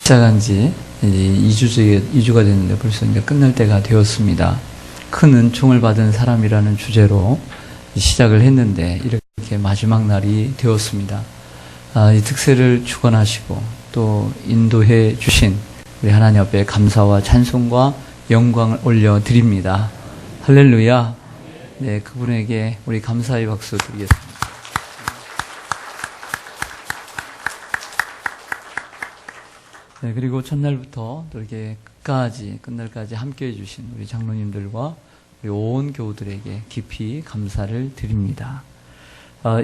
시작한 지 이제 2주가 됐는데 벌써 이제 끝날 때가 되었습니다. 큰 은총을 받은 사람이라는 주제로 시작을 했는데 이렇게 마지막 날이 되었습니다. 이 특세를 주관하시고 또 인도해 주신 우리 하나님 앞에 감사와 찬송과 영광을 올려드립니다. 할렐루야. 네, 그분에게 우리 감사의 박수 드리겠습니다. 네, 그리고 첫날부터 또 이렇게 끝날까지 함께 해주신 우리 장로님들과 우리 온 교우들에게 깊이 감사를 드립니다.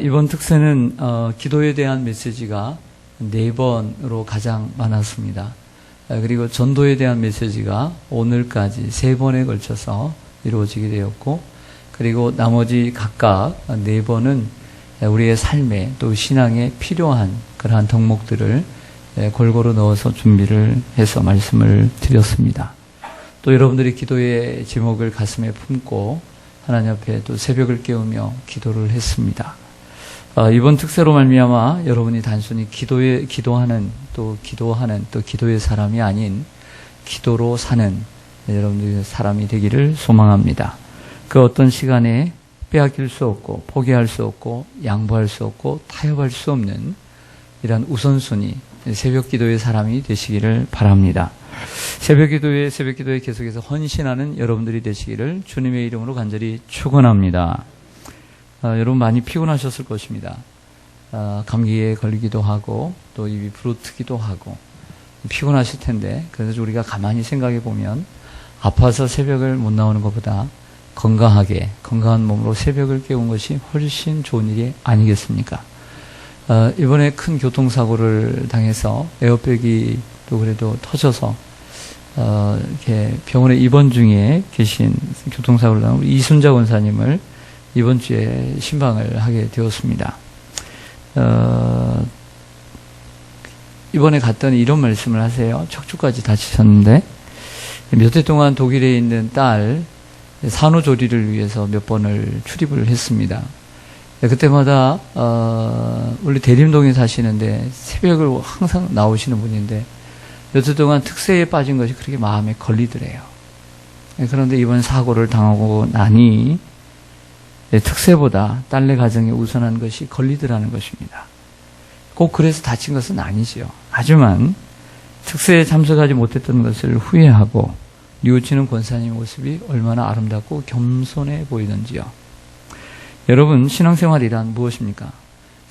이번 특세는 기도에 대한 메시지가 4번으로 가장 많았습니다. 그리고 전도에 대한 메시지가 오늘까지 3번에 걸쳐서 이루어지게 되었고, 그리고 나머지 각각 4번은 우리의 삶에 또 신앙에 필요한 그러한 덕목들을 골고루 넣어서 준비를 해서 말씀을 드렸습니다. 또 여러분들이 기도의 제목을 가슴에 품고 하나님 앞에 또 새벽을 깨우며 기도를 했습니다. 이번 특세로 말미암아 여러분이 단순히 기도하는 또 기도의 사람이 아닌 기도로 사는 여러분들의 사람이 되기를 소망합니다. 그 어떤 시간에 빼앗길 수 없고 포기할 수 없고 양보할 수 없고 타협할 수 없는 이런 우선순위 새벽 기도의 사람이 되시기를 바랍니다. 새벽 기도에 계속해서 헌신하는 여러분들이 되시기를 주님의 이름으로 간절히 축원합니다. 여러분 많이 피곤하셨을 것입니다. 감기에 걸리기도 하고 또 입이 부르트기도 하고 피곤하실 텐데, 그래서 우리가 가만히 생각해 보면 아파서 새벽을 못 나오는 것보다 건강한 몸으로 새벽을 깨운 것이 훨씬 좋은 일이 아니겠습니까? 이번에 큰 교통사고를 당해서 에어백이 또 그래도 터져서 이렇게 병원에 입원 중에 계신 교통사고를 당한 우리 이순자 원사님을 이번 주에 신방을 하게 되었습니다. 이번에 갔더니 이런 말씀을 하세요. 척추까지 다치셨는데 몇 해 동안 독일에 있는 딸 산후조리를 위해서 몇 번을 출입을 했습니다. 그때마다 원래 대림동에 사시는데 새벽을 항상 나오시는 분인데 몇 해 동안 특세에 빠진 것이 그렇게 마음에 걸리더래요. 그런데 이번 사고를 당하고 나니 특세보다 딸네 가정에 우선한 것이 걸리더라는 것입니다. 꼭 그래서 다친 것은 아니지요. 하지만 특세에 참석하지 못했던 것을 후회하고 뉘우치는 권사님의 모습이 얼마나 아름답고 겸손해 보이는지요. 여러분, 신앙생활이란 무엇입니까?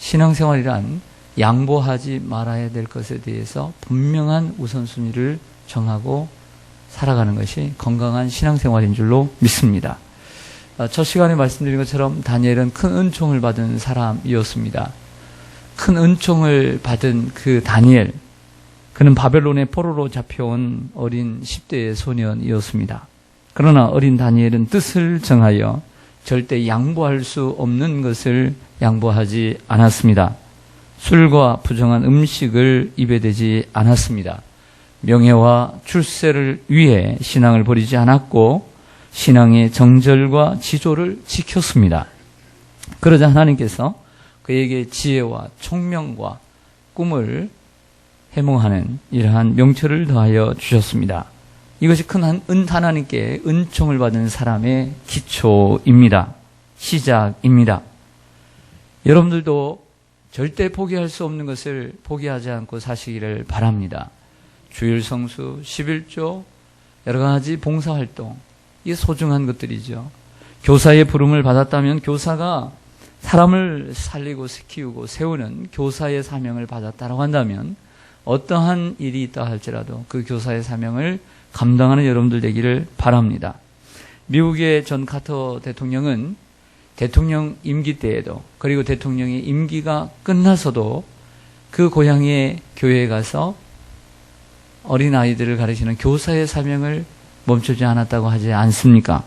신앙생활이란 양보하지 말아야 될 것에 대해서 분명한 우선순위를 정하고 살아가는 것이 건강한 신앙생활인 줄로 믿습니다. 첫 시간에 말씀드린 것처럼 다니엘은 큰 은총을 받은 사람이었습니다. 큰 은총을 받은 그 다니엘, 그는 바벨론의 포로로 잡혀온 어린 10대의 소년이었습니다. 그러나 어린 다니엘은 뜻을 정하여 절대 양보할 수 없는 것을 양보하지 않았습니다. 술과 부정한 음식을 입에 대지 않았습니다. 명예와 출세를 위해 신앙을 버리지 않았고 신앙의 정절과 지조를 지켰습니다. 그러자 하나님께서 그에게 지혜와 총명과 꿈을 해몽하는 이러한 명철을 더하여 주셨습니다. 이것이 큰 하나님께 은총을 받은 사람의 기초입니다. 시작입니다. 여러분들도 절대 포기할 수 없는 것을 포기하지 않고 사시기를 바랍니다. 주일 성수, 11조, 여러 가지 봉사활동, 이게 소중한 것들이죠. 교사의 부름을 받았다면 교사가 사람을 살리고 키우고 세우는 교사의 사명을 받았다고 한다면 어떠한 일이 있다 할지라도 그 교사의 사명을 감당하는 여러분들 되기를 바랍니다. 미국의 존 카터 대통령은 대통령 임기 때에도 그리고 대통령의 임기가 끝나서도 그 고향의 교회에 가서 어린아이들을 가르치는 교사의 사명을 멈추지 않았다고 하지 않습니까?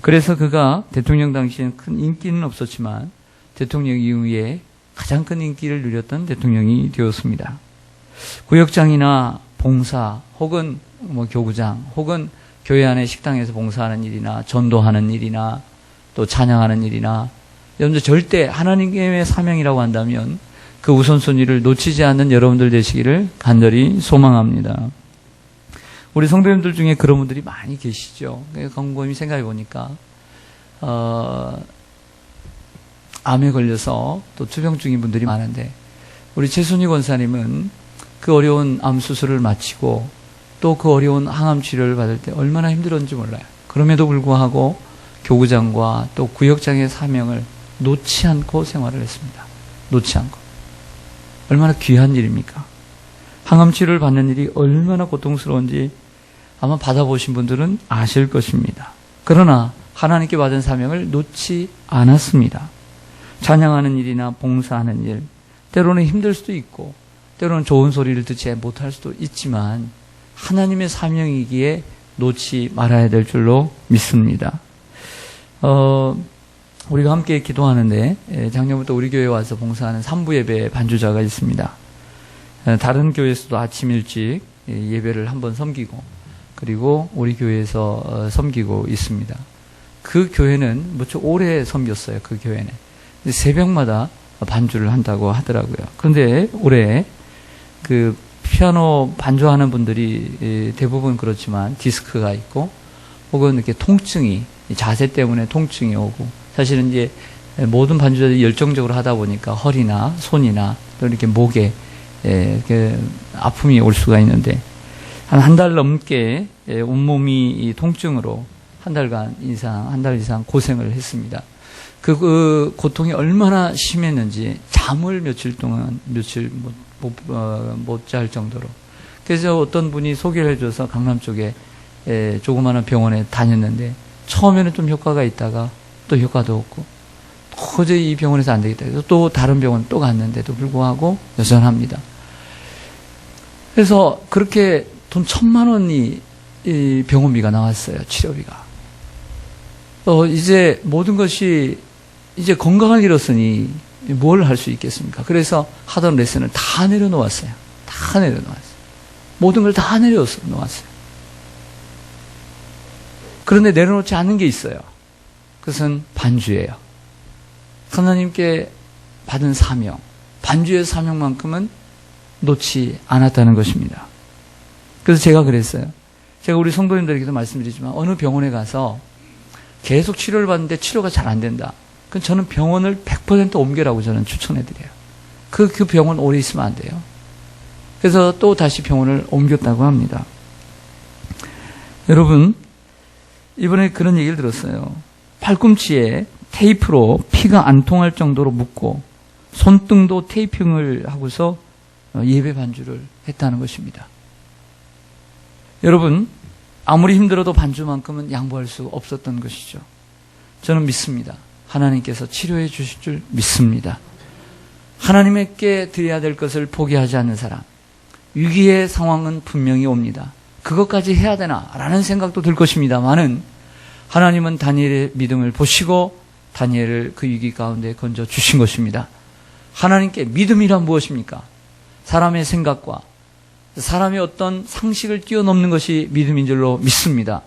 그래서 그가 대통령 당시에는 큰 인기는 없었지만 대통령 이후에 가장 큰 인기를 누렸던 대통령이 되었습니다. 구역장이나 봉사 혹은 교구장 혹은 교회 안에 식당에서 봉사하는 일이나 전도하는 일이나 또 찬양하는 일이나 여러분들 절대 하나님의 사명이라고 한다면 그 우선순위를 놓치지 않는 여러분들 되시기를 간절히 소망합니다. 우리 성도님들 중에 그런 분들이 많이 계시죠. 곰곰이 생각해 보니까 암에 걸려서 또 투병 중인 분들이 많은데, 우리 최순희 권사님은 그 어려운 암 수술을 마치고 또 그 어려운 항암 치료를 받을 때 얼마나 힘들었는지 몰라요. 그럼에도 불구하고 교구장과 또 구역장의 사명을 놓지 않고 생활을 했습니다. 놓지 않고. 얼마나 귀한 일입니까? 항암 치료를 받는 일이 얼마나 고통스러운지 아마 받아보신 분들은 아실 것입니다. 그러나 하나님께 받은 사명을 놓지 않았습니다. 찬양하는 일이나 봉사하는 일, 때로는 힘들 수도 있고 때로는 좋은 소리를 듣지 못할 수도 있지만 하나님의 사명이기에 놓지 말아야 될 줄로 믿습니다. 우리가 함께 기도하는데 작년부터 우리 교회에 와서 봉사하는 3부 예배 반주자가 있습니다. 다른 교회에서도 아침 일찍 예배를 한번 섬기고 그리고 우리 교회에서 섬기고 있습니다. 그 교회는 무척 오래 섬겼어요. 그 교회는. 새벽마다 반주를 한다고 하더라고요. 그런데 올해 그 피아노 반주하는 분들이 대부분 그렇지만 디스크가 있고 혹은 이렇게 통증이, 자세 때문에 통증이 오고, 사실은 이제 모든 반주자들이 열정적으로 하다 보니까 허리나 손이나 또 이렇게 목에 이렇게 아픔이 올 수가 있는데, 한 달 넘게 온몸이 이 통증으로 한 달 이상 고생을 했습니다. 그 고통이 얼마나 심했는지 잠을 며칠 못 잘 정도로. 그래서 어떤 분이 소개를 해줘서 강남 쪽에 조그마한 병원에 다녔는데 처음에는 좀 효과가 있다가 또 효과도 없고 도저히 이 병원에서 안 되겠다 해서 또 다른 병원 또 갔는데도 불구하고 여전합니다. 그래서 그렇게 돈 1,000만 원이 이 병원비가 나왔어요. 치료비가. 이제 모든 것이 이제 건강을 잃었으니 뭘 할 수 있겠습니까? 그래서 하던 레슨을 다 내려놓았어요. 다 내려놓았어요. 모든 걸 다 내려놓았어요. 그런데 내려놓지 않는 게 있어요. 그것은 반주예요. 하나님께 받은 사명, 반주의 사명만큼은 놓지 않았다는 것입니다. 그래서 제가 그랬어요. 제가 우리 성도님들에게도 말씀드리지만 어느 병원에 가서 계속 치료를 받는데 치료가 잘 안 된다. 그럼 저는 병원을 100% 옮겨라고 저는 추천해드려요. 그 병원 오래 있으면 안 돼요. 그래서 또 다시 병원을 옮겼다고 합니다. 여러분, 이번에 그런 얘기를 들었어요. 팔꿈치에 테이프로 피가 안 통할 정도로 묶고 손등도 테이핑을 하고서 예배 반주를 했다는 것입니다. 여러분, 아무리 힘들어도 반주만큼은 양보할 수 없었던 것이죠. 저는 믿습니다. 하나님께서 치료해 주실 줄 믿습니다. 하나님께 드려야 될 것을 포기하지 않는 사람, 위기의 상황은 분명히 옵니다. 그것까지 해야 되나? 라는 생각도 들 것입니다만은 하나님은 다니엘의 믿음을 보시고 다니엘을 그 위기 가운데 건져 주신 것입니다. 하나님께 믿음이란 무엇입니까? 사람의 생각과 사람의 어떤 상식을 뛰어넘는 것이 믿음인 줄로 믿습니다.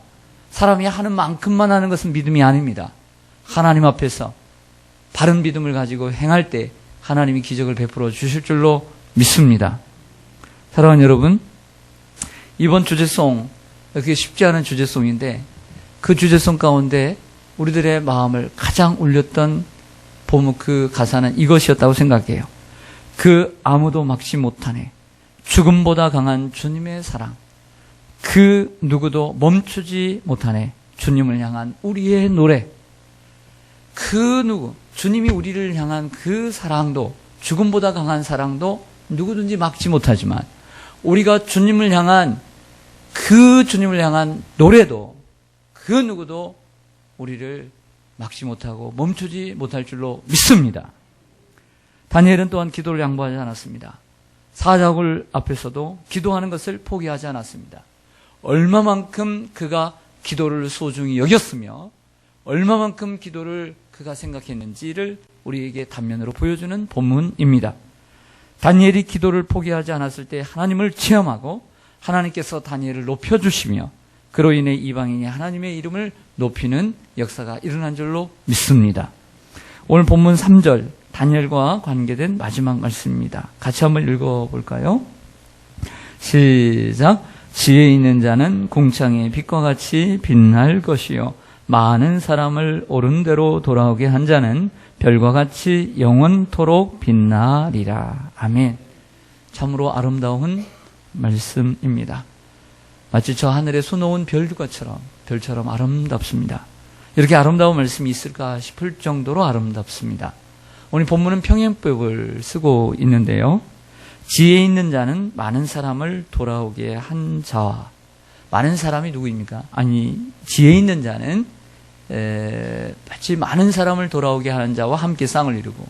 사람이 하는 만큼만 하는 것은 믿음이 아닙니다. 하나님 앞에서 바른 믿음을 가지고 행할 때 하나님이 기적을 베풀어 주실 줄로 믿습니다. 사랑하는 여러분, 이번 주제송, 그게 쉽지 않은 주제송인데 그 주제송 가운데 우리들의 마음을 가장 울렸던 그 가사는 이것이었다고 생각해요. 그 아무도 막지 못하네. 죽음보다 강한 주님의 사랑. 그 누구도 멈추지 못하네. 주님을 향한 우리의 노래. 그 누구, 주님이 우리를 향한 그 사랑도, 죽음보다 강한 사랑도 누구든지 막지 못하지만 우리가 주님을 향한 노래도 그 누구도 우리를 막지 못하고 멈추지 못할 줄로 믿습니다. 다니엘은 또한 기도를 양보하지 않았습니다. 사자굴 앞에서도 기도하는 것을 포기하지 않았습니다. 얼마만큼 그가 기도를 소중히 여겼으며 얼마만큼 기도를 그가 생각했는지를 우리에게 단면으로 보여주는 본문입니다. 다니엘이 기도를 포기하지 않았을 때 하나님을 체험하고 하나님께서 다니엘을 높여주시며 그로 인해 이방인이 하나님의 이름을 높이는 역사가 일어난 줄로 믿습니다. 오늘 본문 3절 다니엘과 관계된 마지막 말씀입니다. 같이 한번 읽어볼까요? 시작. 지혜 있는 자는 궁창의 빛과 같이 빛날 것이요 많은 사람을 옳은 대로 돌아오게 한 자는 별과 같이 영원토록 빛나리라. 아멘. 참으로 아름다운 말씀입니다. 마치 저 하늘에 수놓은 별처럼 아름답습니다. 이렇게 아름다운 말씀이 있을까 싶을 정도로 아름답습니다. 오늘 본문은 평행법을 쓰고 있는데요. 지혜 있는 자는 많은 사람을 돌아오게 한 자와, 많은 사람이 누구입니까? 아니, 지혜 있는 자는 마치 많은 사람을 돌아오게 하는 자와 함께 쌍을 이루고,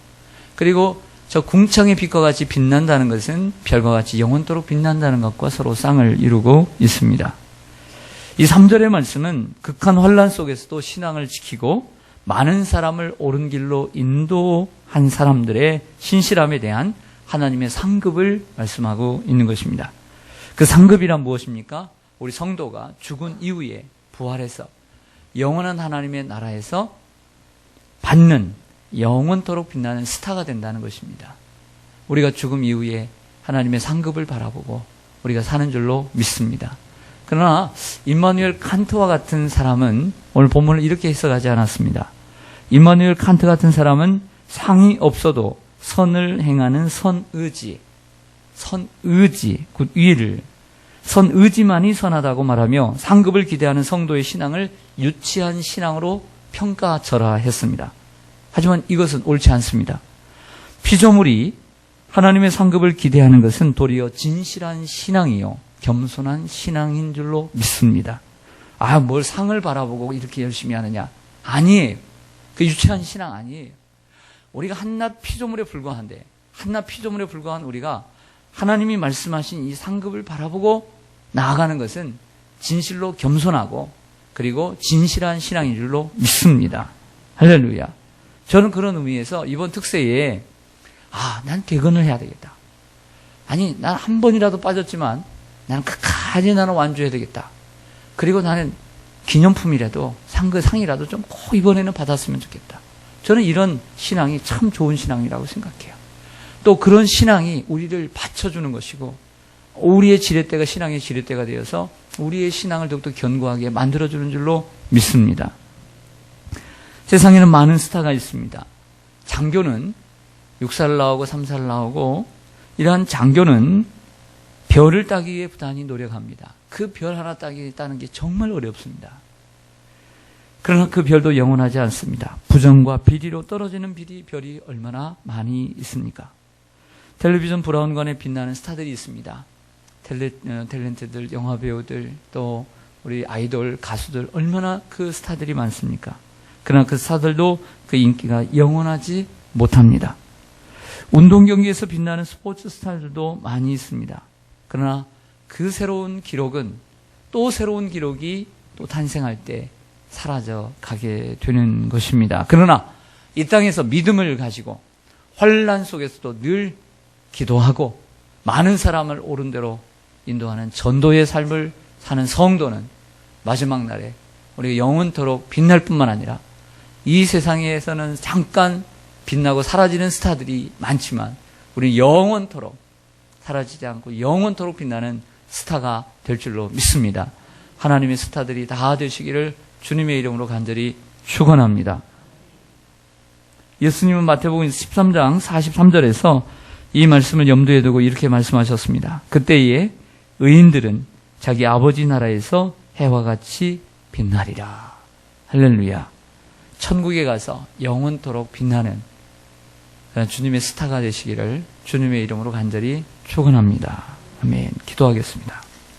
그리고 저 궁창의 빛과 같이 빛난다는 것은 별과 같이 영원토록 빛난다는 것과 서로 쌍을 이루고 있습니다. 이 3절의 말씀은 극한 환란 속에서도 신앙을 지키고 많은 사람을 옳은 길로 인도한 사람들의 신실함에 대한 하나님의 상급을 말씀하고 있는 것입니다. 그 상급이란 무엇입니까? 우리 성도가 죽은 이후에 부활해서 영원한 하나님의 나라에서 받는 영원토록 빛나는 스타가 된다는 것입니다. 우리가 죽음 이후에 하나님의 상급을 바라보고 우리가 사는 줄로 믿습니다. 그러나 임마누엘 칸트와 같은 사람은 오늘 본문을 이렇게 해석하지 않았습니다. 임마누엘 칸트 같은 사람은 상이 없어도 선을 행하는 선의지, 굿윌, 선의지만이 선하다고 말하며 상급을 기대하는 성도의 신앙을 유치한 신앙으로 평가절하했습니다. 하지만 이것은 옳지 않습니다. 피조물이 하나님의 상급을 기대하는 것은 도리어 진실한 신앙이요 겸손한 신앙인 줄로 믿습니다. 뭘 상을 바라보고 이렇게 열심히 하느냐? 아니에요. 그 유치한 신앙 아니에요. 우리가 한낱 피조물에 불과한데, 한낱 피조물에 불과한 우리가 하나님이 말씀하신 이 상급을 바라보고 나아가는 것은 진실로 겸손하고 그리고 진실한 신앙인 줄로 믿습니다. 할렐루야. 저는 그런 의미에서 이번 특세에 난 개근을 해야 되겠다. 아니, 난 한 번이라도 빠졌지만 나는 끝까지 나는 완주해야 되겠다. 그리고 나는 기념품이라도 상이라도 좀 꼭 이번에는 받았으면 좋겠다. 저는 이런 신앙이 참 좋은 신앙이라고 생각해요. 또 그런 신앙이 우리를 받쳐주는 것이고 우리의 지렛대가 신앙의 지렛대가 되어서 우리의 신앙을 더욱더 견고하게 만들어주는 줄로 믿습니다. 세상에는 많은 스타가 있습니다. 장교는 6살 나오고 3살 나오고 이러한 장교는 별을 따기 위해 부단히 노력합니다. 그 별 하나 따는 게 정말 어렵습니다. 그러나 그 별도 영원하지 않습니다. 부정과 비리로 떨어지는 별이 얼마나 많이 있습니까? 텔레비전 브라운관에 빛나는 스타들이 있습니다. 탤런트들, 영화배우들, 또 우리 아이돌, 가수들 얼마나 그 스타들이 많습니까? 그러나 그 스타들도 그 인기가 영원하지 못합니다. 운동 경기에서 빛나는 스포츠 스타들도 많이 있습니다. 그러나 그 새로운 기록은 또 새로운 기록이 또 탄생할 때 사라져 가게 되는 것입니다. 그러나 이 땅에서 믿음을 가지고 환난 속에서도 늘 기도하고 많은 사람을 옳은 대로 인도하는 전도의 삶을 사는 성도는 마지막 날에 우리가 영원토록 빛날 뿐만 아니라 이 세상에서는 잠깐 빛나고 사라지는 스타들이 많지만 우리 영원토록 사라지지 않고 영원토록 빛나는 스타가 될 줄로 믿습니다. 하나님의 스타들이 다 되시기를 주님의 이름으로 간절히 축원합니다. 예수님은 마태복음 13장 43절에서 이 말씀을 염두에 두고 이렇게 말씀하셨습니다. 그때에 의인들은 자기 아버지 나라에서 해와 같이 빛나리라. 할렐루야. 천국에 가서 영원토록 빛나는 주님의 스타가 되시기를 주님의 이름으로 간절히 축원합니다. 아멘. 기도하겠습니다.